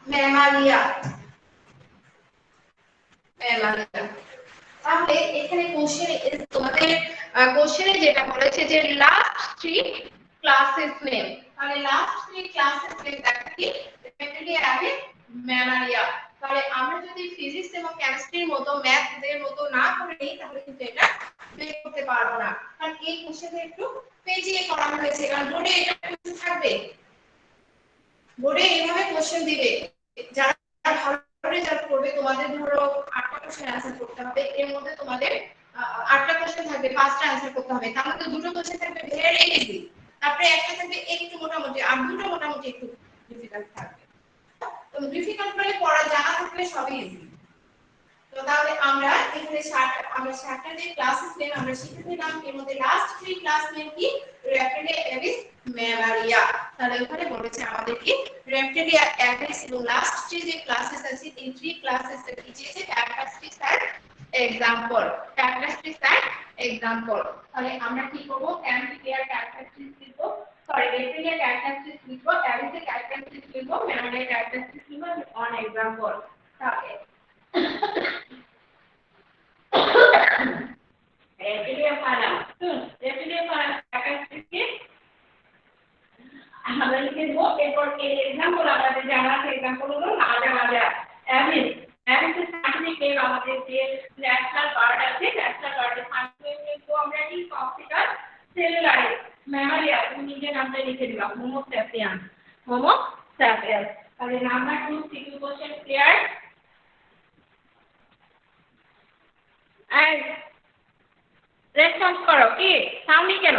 mammalia. তাহলে এখানে তোমাদের কোশ্চেনে যেটা বলেছে যে লাস্ট 3 ক্লাসেস নেম, তাহলে লাস্ট 3 ক্লাসেস নেম দেখা কি রেপ্টিলিয়া, অ্যাপিস, ম্যামালিয়া। তাহলে আমরা যদি ফিজিক্স এবং কেমিস্ট্রির মতো ম্যাথদের মতো না করে নিই তাহলে কিন্তু এটা বের করতে পারবো না। কারণ এই কোশ্চেনে একটু পেঁচিয়ে করা হয়েছে, কারণ বোর্ডে এটা কোশ্চেন থাকবে, বোর্ডে এইভাবে কোশ্চেন দিবে। যারা ভালো রেজাল্ট করবে তোমাদের ধরো 8টা কোশ্চেন অ্যানসার করতে হবে, এর মধ্যে তোমাদের 8টা কোশ্চেন থাকবে, 5টা অ্যানসার করতে হবে। তার মধ্যে দুটো কোশ্চেন থাকবে ভেরি ইজি, তারপরে একটা থাকবে একটু মোটামুটি, আর দুটো মোটামুটি একটু ডিফিকাল্ট থাকবে। তো ডিফিকাল্ট মানে পড়া জানা থাকলে সবই ইজি। তো তাহলে আমরা এখানে 7টা যে ক্লাসেস নেম আমরা শিখে নিলাম, এর মধ্যে লাস্ট 3 ক্লাস নেম কি রেপ্টিলিয়া, অ্যাপিস, ম্যামালিয়া। তাহলে ওখানে বলেছে আমাদের কি রেপ্টিলিয়া, অ্যাপিস এবং লাস্ট 3 যে ক্লাসেস আছে এই 3 ক্লাসেস এর কি আছে ক্যারেক্টারিস্টিক্স এন্ড এক্সাম্পল। তাহলে আমরা কি করব অ্যাম্ফিবিয়া ক্যারেক্টারিস্টিক্স লিখব, সরি রেপ্টিলিয়া ক্যারেক্টারিস্টিক্স লিখব, অ্যাপিসের ক্যারেক্টারিস্টিক্স লিখব, ম্যামালিয়া ক্যারেক্টারিস্টিক্স লিখব অন এক্সাম্পল। তাহলে রেপ্টিলিয়া ফারাম ক্যারেক্টারিস্টিক্স আমরা লিখব। এরপর এর এক্সাম্পল আমাদের জানা আছে, এক্সাম্পল হলো রাজা। অ্যাপিস, অ্যাপিসের সাইন্টিফিক নেম আমাদের যে ন্যাশনাল বার্ড আছে, ন্যাশনাল বার্ডের সাইন্টিফিক নেম তো আমরা কি কক্সিকাস সেলুলারিস। ম্যামালিয়া তুমি নিজের নামটা লিখে দিলাম হোমো স্যাপিয়েন্স। তাহলে number 2 SQ question clear. And response করো, কি সাউন্ডই কেন?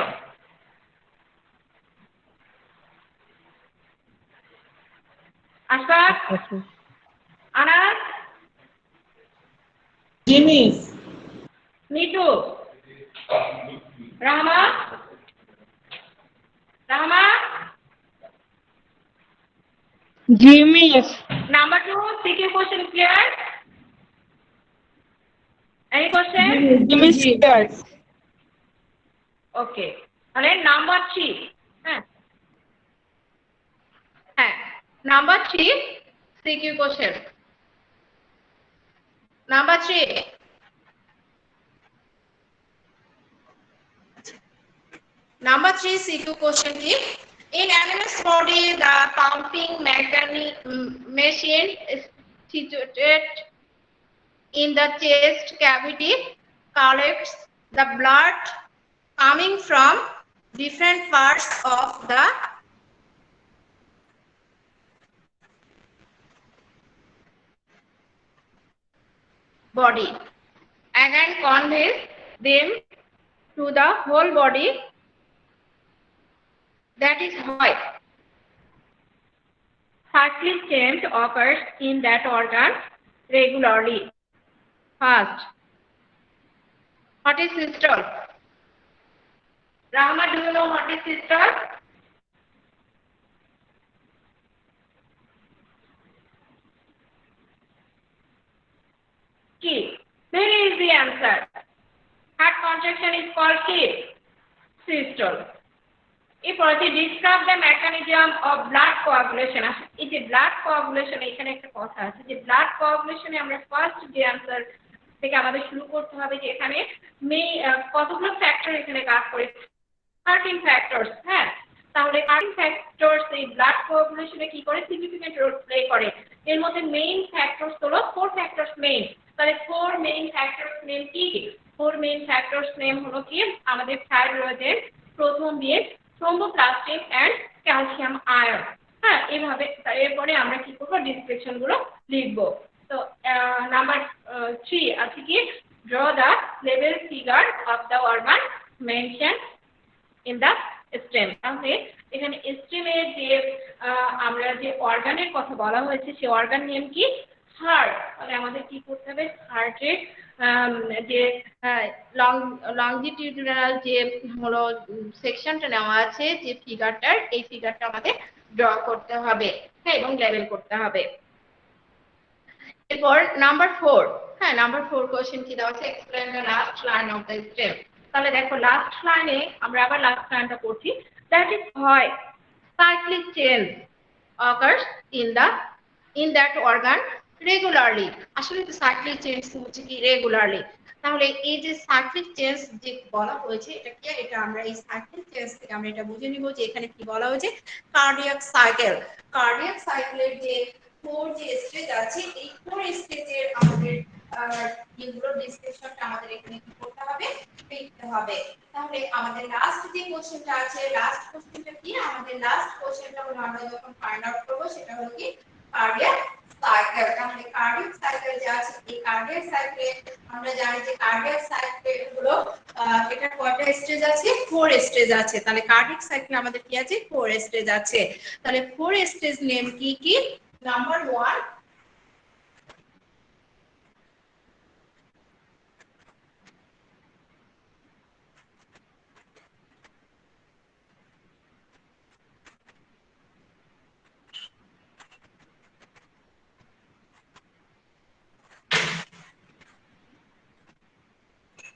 Ashfaq, Anas, Jimmy, Mithu, Rahma, Jimmy. Number 2 CQ question clear? Any question? Jimmy clear. Okay. তাহলে নাম্বার 3, হ্যাঁ number 3 CQ question. Number 3. Number 3 CQ question ki in animal's body the pumping machine is situated in the chest cavity collects the blood coming from different parts of the body and conveys them to the whole body. That is why heartbeat change occurs in that organ regularly. First, what is systole? Rahma, do you know what is systole? Key. Very easy answer. Heart contraction is called key. Systole. If we describe the mechanism of blood coagulation, it is blood coagulation. এখানে একটা কথা আছে যে blood coagulation এ আমরা ফার্স্ট যে आंसर থেকে আমাদের শুরু করতে হবে যে এখানে কতগুলো ফ্যাক্টর এখানে কাজ করে 13 ফ্যাক্টরস। হ্যাঁ, তাহলে 13 ফ্যাক্টরস এই ব্লাড কোয়াগুলেশনে কি করে সিগনিফিকেন্ট রোল প্লে করে। এর মধ্যে মেইন ফ্যাক্টরস হলো 4 ফ্যাক্টরস মেইন। তাহলে 4 মেইন ফ্যাক্টরস নেম কি? 4 মেইন ফ্যাক্টরস নেম হলো কি আমাদের থাইরয়েডের প্রথম দিয়ে থ্রোম্বোপ্লাস্টিন এন্ড ক্যালসিয়াম আয়ন। হ্যাঁ, এইভাবে এরপরে আমরা কি করব ডিসক্রিপশন গুলো লিখব। তো নাম্বার 3 আছে কি draw the level figure of the organ mentioned in the stem. তাহলে এখানে স্টেমের যে আমরা যে অর্গানের কথা বলা হয়েছে সেই অর্গান নেম কি হার্ট। তাহলে আমাদের কি করতে হবে হার্টের যে লংজিটিউডিনাল যে হলো সেকশনটা নেওয়া আছে যে ফিগারটার, এই ফিগারটা আমাদের ড্র করতে হবে, হ্যাঁ, এবং লেবেল করতে হবে। এরপর নাম্বার 4, হ্যাঁ, নাম্বার 4 কোশ্চেন কি দেওয়া আছে, explain the last line of the step. তাহলে দেখো লাস্ট লাইনে আমরা আবার লাস্ট লাইনটা পড়ছি, দ্যাট ইজ হয় cyclic change occurs in that organ regularly। আসলে তো সাইক্লিক চেঞ্জ হচ্ছে কি রেগুলারলি। তাহলে এই যে সাইক্লিক চেঞ্জ যে বলা হয়েছে এটা কি, এটা আমরা এই সাইক্লিক চেঞ্জ থেকে আমরা এটা বুঝে নিব যে এখানে কি বলা হয়েছে, কার্ডিয়াক সাইকেল। কার্ডিয়াক সাইকেলের যে 4 যে স্টেজ আছে, এই 4 স্টেজের আমাদের এগুলো ডিসক্রিপশনটা আমাদের এখানে কি করতে হবে, লিখতে হবে। তাহলে আমাদের লাস্ট যে কোশ্চেনটা আছে, লাস্ট কোশ্চেনটা কি, আমাদের লাস্ট কোশ্চেনটা হলো আমরা যখন ফাইন্ড আউট করব সেটা হলো কি কার্ডিয়াক সাইকেল। তাহলে কার্ডিয়াক সাইকেল যে আছে, এই কার্ডিয়াক সাইকেলে আমরা জানি যে কার্ডিয়াক সাইকেল হলো এটা কয়টা স্টেজ আছে, 4 স্টেজ আছে। তাহলে কার্ডিয়াক সাইকেল আমাদের কি আছে, 4 স্টেজ আছে। তাহলে 4 স্টেজ নেম কি কি, নাম্বার 1,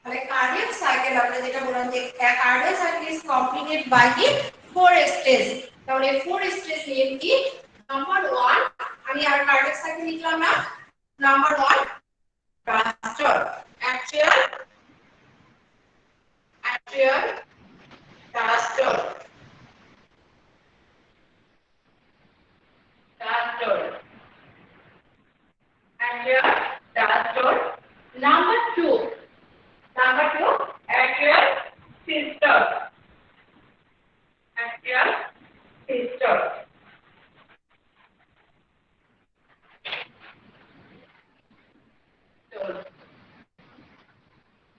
তাহলে কার্ডিয়াক সাইকেল আমরা যেটা বললাম যে cardiac cycle is completed by কি 4 স্টেজ। তাহলে 4 স্টেজ নেম কি, নাম্বার 1, আমি আর কার্ডিয়াক সাইকেল লিখলাম না, number 1 diastole, atrial diastole, atrial diastole. Number 2 atrial systole, atrial systole.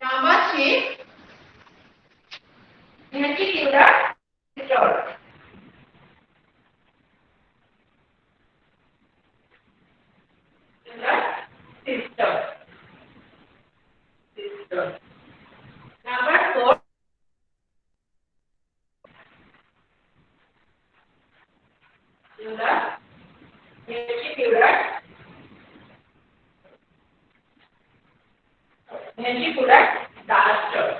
Number 3 ventricular systole, systole. Number 4 ventricular diastole.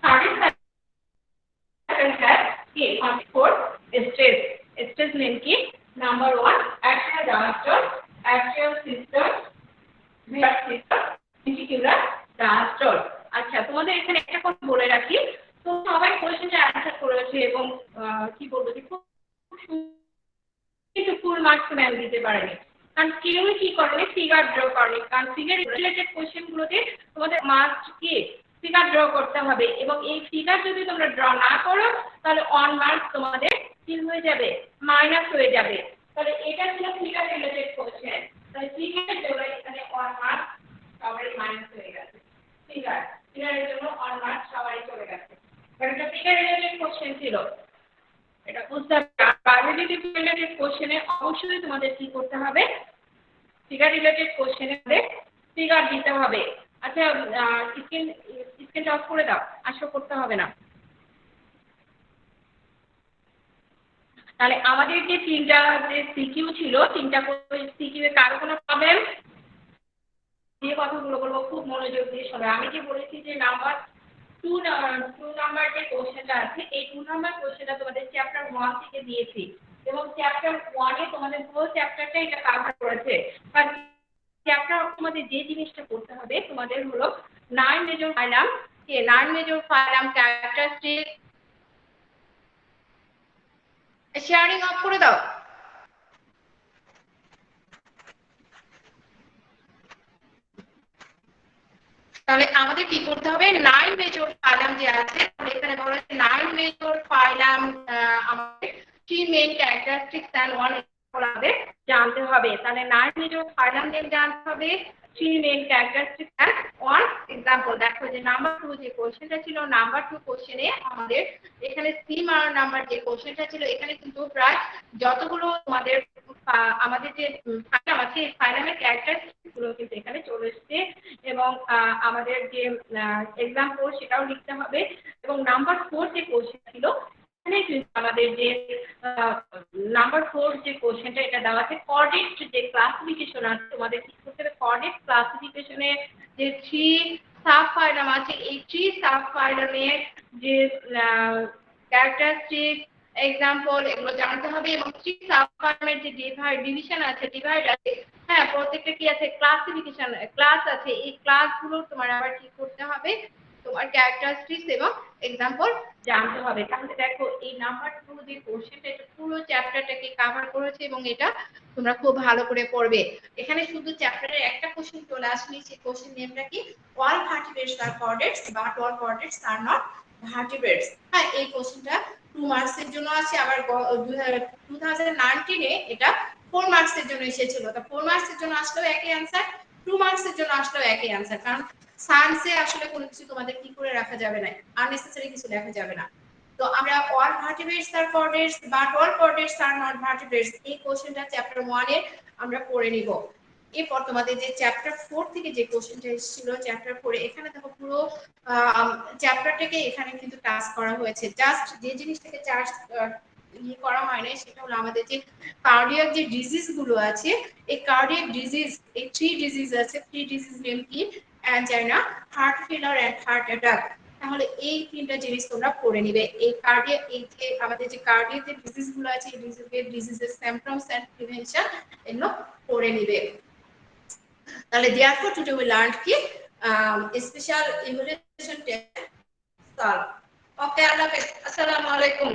Cardiac cycle has 4 stages. Stage name ki number 1 atrial diastole, atrial systole, ventricular diastole. আচ্ছা, তোমাদের এখানে একটা কথা বলে রাখি, তো সবাই কোশ্চেনটা অ্যানসার করেছে এবং কি বলবো যে খুব কিন্তু ফুল মার্কস ম্যাম দিতে পারেনি, কারণ কেউই কি করেনি, ফিগার ড্র করেনি। কারণ ফিগার রিলেটেড কোশ্চেন গুলোতে তোমাদের মাস্ট কি ফিগার ড্র করতে হবে, এবং এই ফিগার যদি তোমরা ড্র না করো তাহলে 1 মার্ক তোমাদের কি হয়ে যাবে, মাইনাস হয়ে যাবে। তাহলে এটা ছিল ফিগার রিলেটেড কোশ্চেন, তাহলে ফিগারের জন্য এখানে 1 মার্ক সবারই মাইনাস হয়ে গেছে। ফিগারের জন্য 1 মার্ক সবারই চলে গেছে, কারণ এটা ফিগার রিলেটেড কোশ্চেন ছিল। এটা বুঝতে হবে। বায়োলজি রিলেটেড কোশ্চেনে অবশ্যই তোমাদের কি করতে হবে, ফিগার রিলেটেড কোশ্চেনে ফিগার দিতে হবে। আচ্ছা, স্ক্রিনটা অফ করে দাও, আসো করতে হবে না। তাহলে আমাদের যে 3টা যে সিকিউ ছিল, 3টা সিকিউ এর কারো কোনো প্রবলেম, যে কথাগুলো বলবো খুব মনোযোগ দিয়ে শোনো। আমি যে বলেছি যে নাম্বার 2 নাম্বার যে কোশ্চেনটা আছে, এই 2 নাম্বার কোশ্চেনটা তোমাদের চ্যাপ্টার 1 থেকে দিয়েছি, এবং চ্যাপ্টার 1 এ তোমাদের পুরো চ্যাপ্টারটা এটা কভার করেছে। আর চ্যাপ্টার তোমাদের যে জিনিসটা করতে হবে, তোমাদের হলো 9 major phylum, 9 major phylum characteristic. Sharing of করে দাও। তাহলে আমাদের কি করতে হবে, 9 মেজর ফাইলাম যে আছে, এখানে বলা হচ্ছে 9 মেজর ফাইলাম আমাদের 3 মেইন ক্যারেক্টারিস্টিক্স এন্ড 1 আমাদের জানতে হবে। তাহলে 9 মেজর ফাইলাম নেম জানতে হবে, 3 main characteristics and 1 example example দেখো যে নাম্বার 2 যে কোশ্চেনটা ছিল নাম্বার 2 কোশ্চেনে আমাদের এখানে সি নাম্বার যে কোশ্চেনটা ছিল এখানে কিন্তু প্রায় যতগুলো আমাদের যে ফাইনাম আছে এই ফাইনামের ক্যারেক্টারিস্টিক্স গুলো কিন্তু এখানে চলে এসেছে এবং আমাদের যে এক্সাম্পল সেটাও লিখতে হবে এবং নাম্বার 4 যে কোশ্চেন ছিল এখানে কিন্তু আমাদের যে নাম্বার 4 যে কোশ্চেনটা এটা দেওয়া আছে কোঅর্ডিনেট যে ক্লাসিফিকেশন আছে তোমাদের কি করতে হবে কোঅর্ডিনেট ক্লাসিফিকেশনে যে 3 সাব ফাইলাম আছে এই 3 সাব ফাইলামের যে ক্যারেক্টারিস্টিক এক্সাম্পল এগুলো জানতে হবে এবং 3 সাব ফাইলামের যে ডিভিশন আছে ডিভাইড আছে হ্যাঁ প্রত্যেকটা কি আছে ক্লাসিফিকেশন ক্লাস আছে এই ক্লাসগুলো তোমার আবার কি করতে হবে তোমার ক্যারেক্টারিস্টিক্স এবং এক্সাম্পল জানতে হবে তাহলে দেখো এই নাম্বার 2 যে কোশ্চেনটা এটা পুরো চ্যাপ্টারটাকে কভার করেছে এবং এটা তোমরা খুব ভালো করে পড়বে এখানে শুধু চ্যাপ্টারের একটা কোশ্চেন চলে আসেনি সেই কোশ্চেন নেমটা কি all vertebrates are chordates but all chordates are not vertebrates হ্যাঁ এই কোশ্চেনটা 2 মার্কসের জন্য আছে আবার 2019 এ এটা 4 মার্কসের জন্য এসেছিল তো 4 মার্কসের জন্য আসলেও একই অ্যানসার 2 মার্কসের জন্য আসলেও একই অ্যানসার কারণ সায়েন্সে আসলে কোনো কিছু তোমাদের কি করে রাখা যাবে না আননেসেসারি কিছু লেখা যাবে না তো আমরা all vertebrates are chordates but all chordates are not vertebrates এই কোশ্চেনটা চ্যাপ্টার 1 এর আমরা পড়ে নিব এরপর তোমাদের যে চ্যাপ্টার 4 থেকে যে কোশ্চেনটা এসেছিল চ্যাপ্টার 4 এখানে দেখো পুরো চ্যাপ্টারটাকে এখানে কিন্তু টাচ করা হয়েছে জাস্ট যে জিনিসটাকে চার্জ করা হয় না সেটা হলো আমাদের যে কার্ডিয়াক যে ডিজিজ গুলো আছে এই কার্ডিয়াক ডিজিজ এই 3 ডিজিজ আছে 3 ডিজিজ নেম কি angina heart failure and heart attack তাহলে এই তিনটা জিনিস তোমরা পড়ে নিবে এই কার্ডিয়াক এই যে আমাদের যে কার্ডিয়াক যে ডিজিজ গুলো আছে এই ডিজিজের সিম্পটমস এন্ড প্রিভেনশন এগুলো পড়ে নিবে তাহলে therefore today we learned কি স্পেশাল ইভালুয়েশন টেস্ট সলভ ওকে আল্লাহ হাফেজ আসসালামু আলাইকুম